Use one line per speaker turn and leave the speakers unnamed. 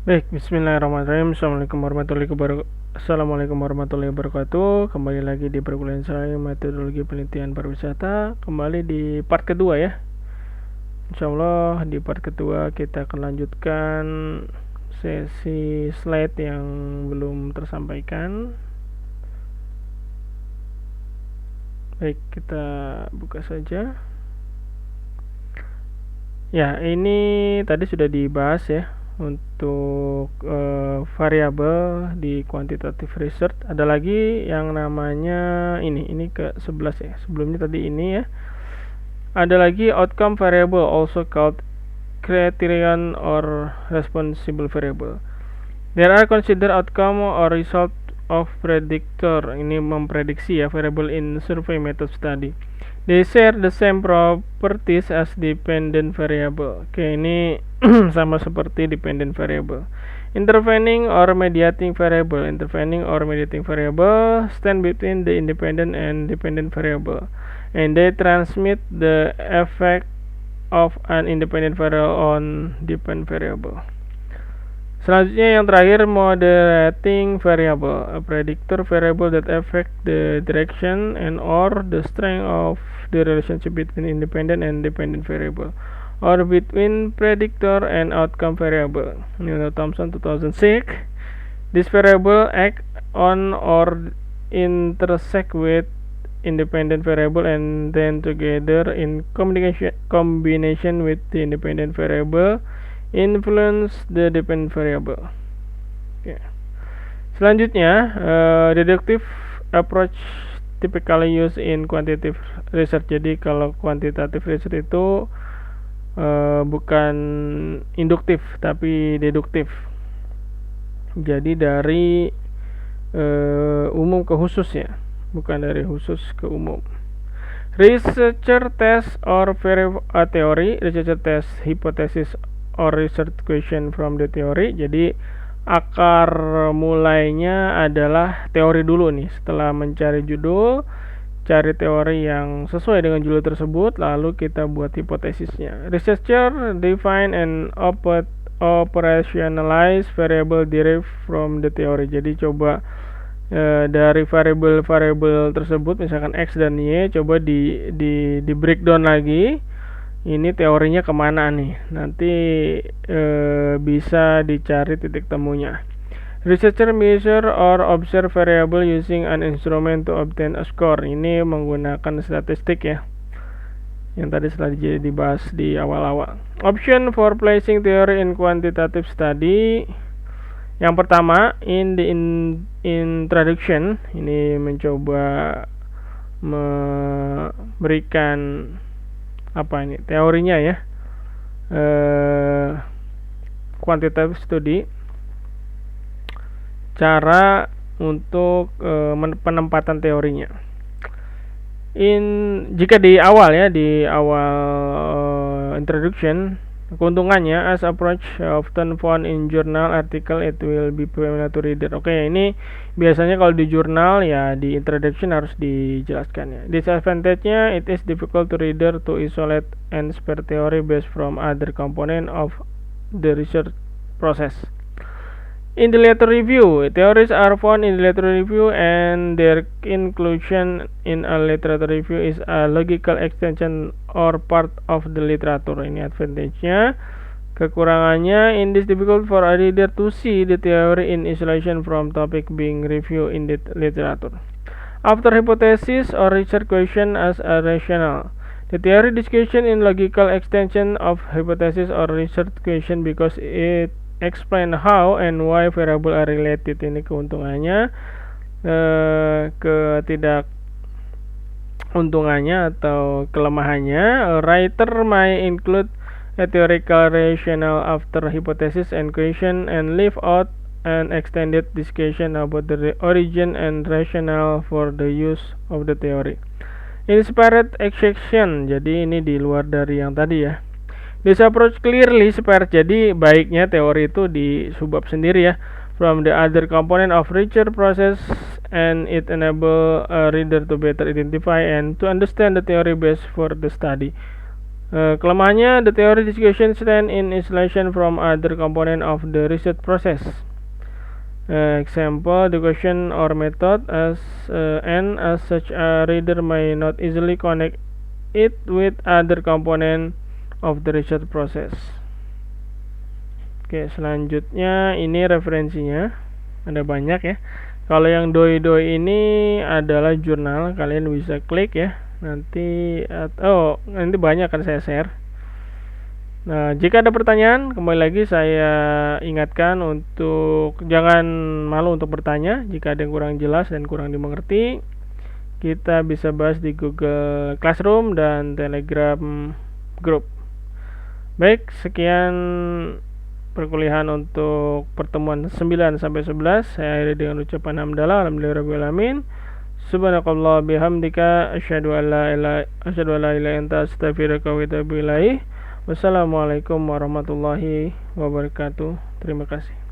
Baik, bismillahirrahmanirrahim. Assalamualaikum warahmatullahi wabarakatuh. Kembali lagi di perkuliahan saya metodologi penelitian pariwisata. Kembali di part kedua ya. Insyaallah di part kedua kita akan lanjutkan sesi slide yang belum tersampaikan. Baik, kita buka saja. Ya, ini tadi sudah dibahas ya. Untuk variabel di quantitative research ada lagi yang namanya ini ke 11 ya. Sebelumnya tadi ini ya. Ada lagi outcome variable, also called criterion or responsible variable. There are considered outcome or result of predictor, ini memprediksi ya, variable in survey method study. They share the same properties as dependent variable. Oke, ini sama seperti dependent variable. Intervening or mediating variable. Intervening or mediating variable stand between the independent and dependent variable, and they transmit the effect of an independent variable on dependent variable. Selanjutnya yang terakhir, moderating variable, a predictor variable that affect the direction and or the strength of the relationship between independent and dependent variable, or between predictor and outcome variable. Newton Thompson 2006. This variable act on or intersect with independent variable and then together in combination with the independent variable influence the dependent variable. Okay. Selanjutnya, deductive approach typically used in quantitative research. Jadi kalau quantitative research itu bukan induktif tapi deduktif. Jadi dari umum ke khusus ya, bukan dari khusus ke umum. Researcher test or verify theory. Researcher test hypothesis or research question from the theory. Jadi akar mulainya adalah teori dulu nih. Setelah mencari judul, cari teori yang sesuai dengan judul tersebut, lalu kita buat hipotesisnya. Researcher define and operationalize variable derived from the theory. Jadi coba dari variable tersebut, misalkan X dan Y, coba di breakdown lagi. Ini teorinya kemana nih, nanti bisa dicari titik temunya. Researcher measure or observe variable using an instrument to obtain a score. Ini menggunakan statistik ya, yang tadi sudah dibahas di awal-awal. Option for placing theory in quantitative study. Yang pertama, in the introduction, ini mencoba memberikan teorinya ya, quantitative study, cara untuk penempatan teorinya. Jika di awal introduction, keuntungannya as approach often found in journal article, it will be familiar to reader. Oke, ini biasanya kalau di jurnal ya di introduction harus dijelaskan ya. Disadvantage-nya, it is difficult to reader to isolate and spare theory based from other component of the research process. In the later review, theories are found in the later review and their inclusion in a literature review is a logical extension or part of the literature. Ini advantage-nya. Kekurangannya, it is difficult for a reader to see the theory in isolation from topic being reviewed in the literature. After hypothesis or research question as a rationale, the theory discussion in logical extension of hypothesis or research question because it explain how and why variable are related. Ini keuntungannya. Ketidakuntungannya atau kelemahannya, a writer may include a theoretical rationale after hypothesis and question and leave out an extended discussion about the origin and rationale for the use of the theory. Inspired exception, jadi ini di luar dari yang tadi ya. This approach clearly separate, jadi baiknya teori itu di subbab sendiri ya, from the other component of research process, and it enable a reader to better identify and to understand the theory base for the study. Kelemahannya, the theory discussion stand in isolation from other component of the research process. Example, the question or method and as such a reader may not easily connect it with other component of the research process. Oke, selanjutnya ini referensinya ada banyak ya. Kalau yang doi ini adalah jurnal, kalian bisa klik ya. Nanti banyak kan saya share. Nah, jika ada pertanyaan, kembali lagi saya ingatkan untuk jangan malu untuk bertanya. Jika ada yang kurang jelas dan kurang dimengerti, kita bisa bahas di Google Classroom dan Telegram Group. Baik, sekian perkuliahan untuk pertemuan 9 sampai 11. Saya akhiri dengan ucapan hamdalah alhamdulillahirabbil alamin. Subhanakallah bihamdika asyhadu an la ilaha illa anta astaghfiruka wa atubu ilaik. Wassalamualaikum warahmatullahi wabarakatuh. Terima kasih.